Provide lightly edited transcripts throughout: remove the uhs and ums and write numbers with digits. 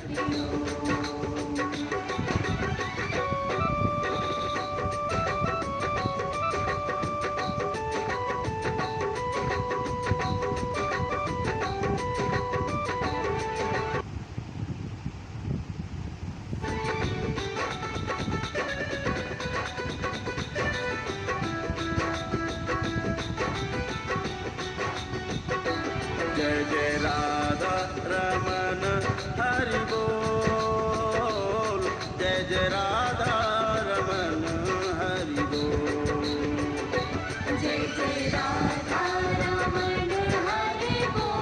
जय जय राधा रमन हरि बोल, जय जय राधा रमन हरि बोल, जय जय राधा रमन हरि बोल।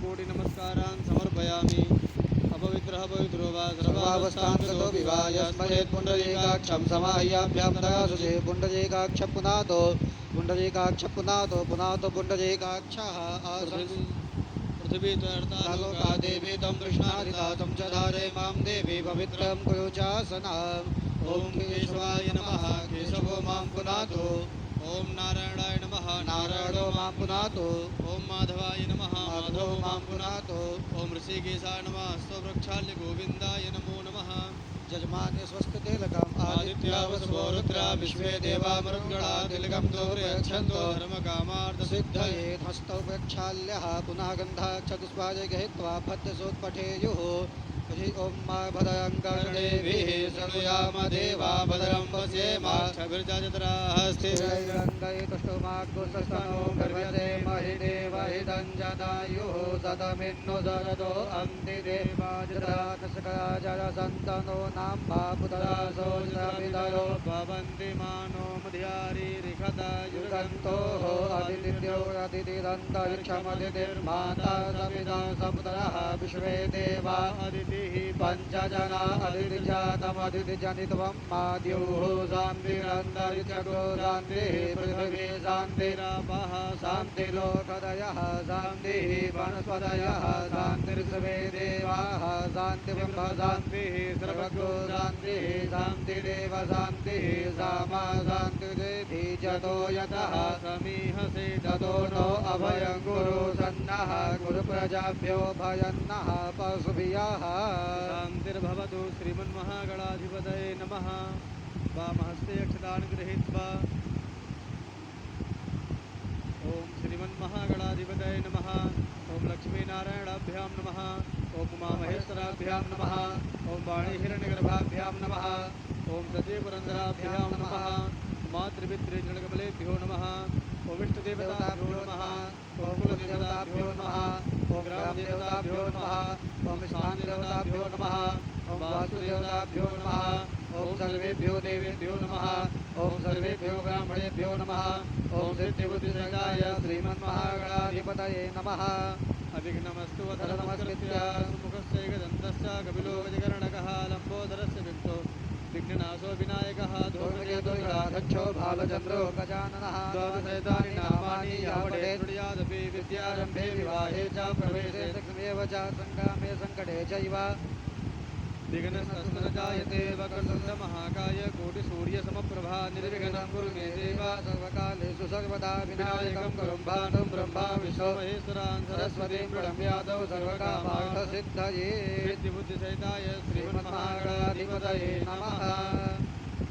कोटि नमस्कारान् समर्पयामि। अपवित्रः पवित्रो वा सर्वावस्थान्ततो विवाय स्मरेत् पुण्डरीकाक्षं समाह्याभ्यां दयासुषे पुण्डरीकाक्ष पुनातो पुण्डरीकाक्ष पुनातो पुनातो पुण्डरीकाक्षः पृथिवी त्वर्तालोका देवी तं कृष्णादिता तं च धारे मां देवी पवित्रं कुरु चासनम्। ॐ केशवाय नमः केशवो मां पुनातो। ॐ नारायणाय नमः नारायणो मां पुनातो। ॐ माधवाय नमः माधवो मां पुनातो। ॐ ऋषिकेशाय नमः स्ववृक्षाल्य गोविन्दाय नमो नमः। जजमान्य स्वस्तितिलकम् आदित्या वसवो रुद्रा विश्वे देवा मरुद्गणा तिलकं गौरयच्छन्तो धर्मकामार्थसिद्धये हस्तौ प्रक्षाल्यः पुनः गन्धः चतुष्पादे गृहीत्वा फत्यसोत्पठेयुः। ॐ मा भद्रं कर्णेभिः शृणुयाम देवा भद्रं पश्येमाक्षभिर्जत्राः स्थिरैरङ्गैतुष्टुमाग्गुस्तनो गर्भते महि देवहितं जदायुः सतमिन्नु सरदो अन्ति देवाजरातस्करा जरसन्तनो नाम्भा पुतरासो जपितरो भवन्ति मानो मध्यारीरिखता युगन्तोः अदितिद्यो अदितिरन्तरिक्षमदितिर्माता सपिता सपुतरः विश्वे देवा अदितिः पञ्चजना अदितिजातमदितिजनित्वं माद्युः शान्तिरन्तरिक्षगो शान्तिः पृथिवी शान्तिरापः शान्तिलोकदयः शान्तिः वनस्पतयः शान्तिर्सर्वे देवाः शान्तिब्रह्म शान्तिः सर्वगो शान्तिः शान्तिरेव शान्तिः सामा शान्तिरेधि जतो यतः समीहसे ततो नो अभयं कुरु सन्नः कुरु प्रजाभ्यो भयन्नः पशुभियः शान्तिर्भवतु। श्रीमन्महागणाधिपतये नमः। वामहस्ते अक्षतान् गृहीत्वा ॐ श्रीमन्महागणाधिपतये नमः। ॐ लक्ष्मीनारायणाभ्यां नमः। ॐ उमामहेश्वराभ्यां नमः। ॐ वाणीहिरण्यगर्भाभ्यां नमः। ॐ सतीपुरन्दराभ्यां नमः। मातृपितृजनकमलेभ्यो नमः। ॐ इष्टदेवताभ्यो नमः। ॐ कुलदेवताभ्यो नमः। ॐ ग्रामदेवताभ्यो नमः। ॐ स्थानदेवताभ्यो नमः। ॐ वासुदेवताभ्यो नमः। ॐ सर्वेभ्यो देवेभ्यो नमः। ॐ सर्वेभ्यो ब्राह्मणेभ्यो नमः। ॐ सिद्धिबुद्धिसहिताय श्रीमन्महागणाधिपतये नमः। अभिघ्नमस्तु अथ नमस्कृत्य सुमुखस्यैकदन्तस्य कपिलो गजकर्णकः लम्बोदरस्य विष्णो विघ्ननाशो विनायकः धूमकेतुर्गणाध्यक्षो भालचन्द्रो गजाननः द्वादशैतानि नामानि या पठेत् शृणुयादपि विद्यारम्भे विवाहे च प्रवेशे दक्षिणेव च सङ्ग्रामे सङ्कटे चैव विघ्नस्तस्मै जायते वक्रतुण्डमहाकाय कोटिसूर्यसमप्रभा निर्विघ्नं कुरु मे देव सर्वकालेषु सर्वदा विनायकं करुं भानुं ब्रह्मा विष्णु महेश्वरान् सरस्वतीं प्रणम्यादौ सर्वकामार्थसिद्धये सिद्धिबुद्धिसहिताय श्रीमन्महागणाधिपतये नमः।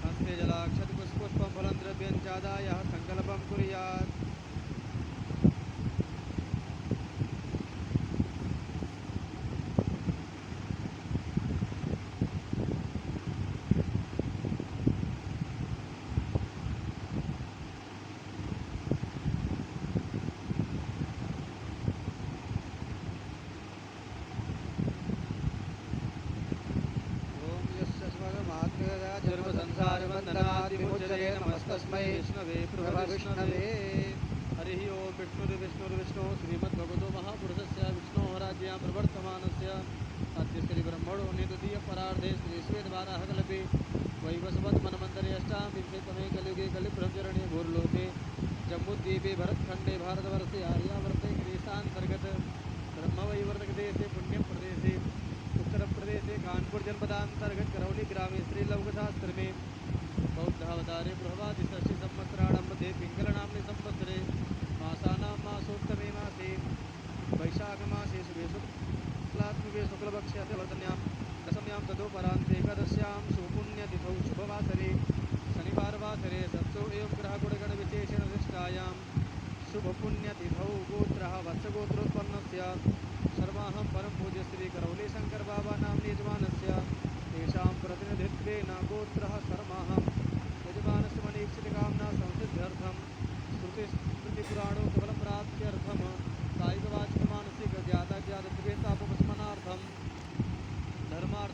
हस्ते जलाक्षतपुष्पं फलं द्रव्यं चादाय सङ्कल्पं कुर्यात्। सर्वसंसारबन्धनादिमुच्यते नमस्तस्मै विष्णवे विष्णवे। हरिः ओं विष्णुर्विष्णुर्विष्णुः श्रीमद्भगवतो महापुरुषस्य विष्णोः राज्ञा प्रवर्तमानस्य अद्य श्रीब्रह्मणो नितुदीयपरार्धे श्रीश्वेतवाराहकल्पे वैवस्वतमन्वन्तरे अष्टाविंशतितमे कलियुगे कलिब्रह्मचरणे भूर्लोके जम्बूद्वीपे भरतखण्डे भारतवर्षे आर्यावर्ते ग्रीसान् राजापूर जनपदांतर्गत करौली ग्रामे श्रीलवकशास्त्र में बौद्धावतारे बृहवादिषष्टि संवत्सराणां मध्ये पिङ्गलनाम्नि संवत्सरे मासानां मासोत्तमे मासे वैशाखमासे शुभे शुक्लात्मके शुक्लपक्षे अतिवर्तन्यां दशम्यां तदोपरान्ते एकादश्यां सुपुण्यतिथौ शुभवासरे शनिवारवासरे सत्सो एवं ग्रहगुणगणविशेषेण विशिष्टायां शुभपुण्यतिथौ गोत्रः वत्सगोत्रोत्पन्नस्य सर्वाहं परं पूज्य श्री करौली शंकर बाबा नाम्नि यजमानस्य तेषां प्रतिनिधित्वेन गोत्रः सर्वाहं यजमानस्य मनीक्षितकामना संसिद्ध्यर्थं श्रुतिस्मृतिपुराणोक्तबलं प्राप्त्यर्थं कायिकवाचिकमानसिकज्ञाताज्ञातत्वेतापस्मनार्थं धर्मार्थ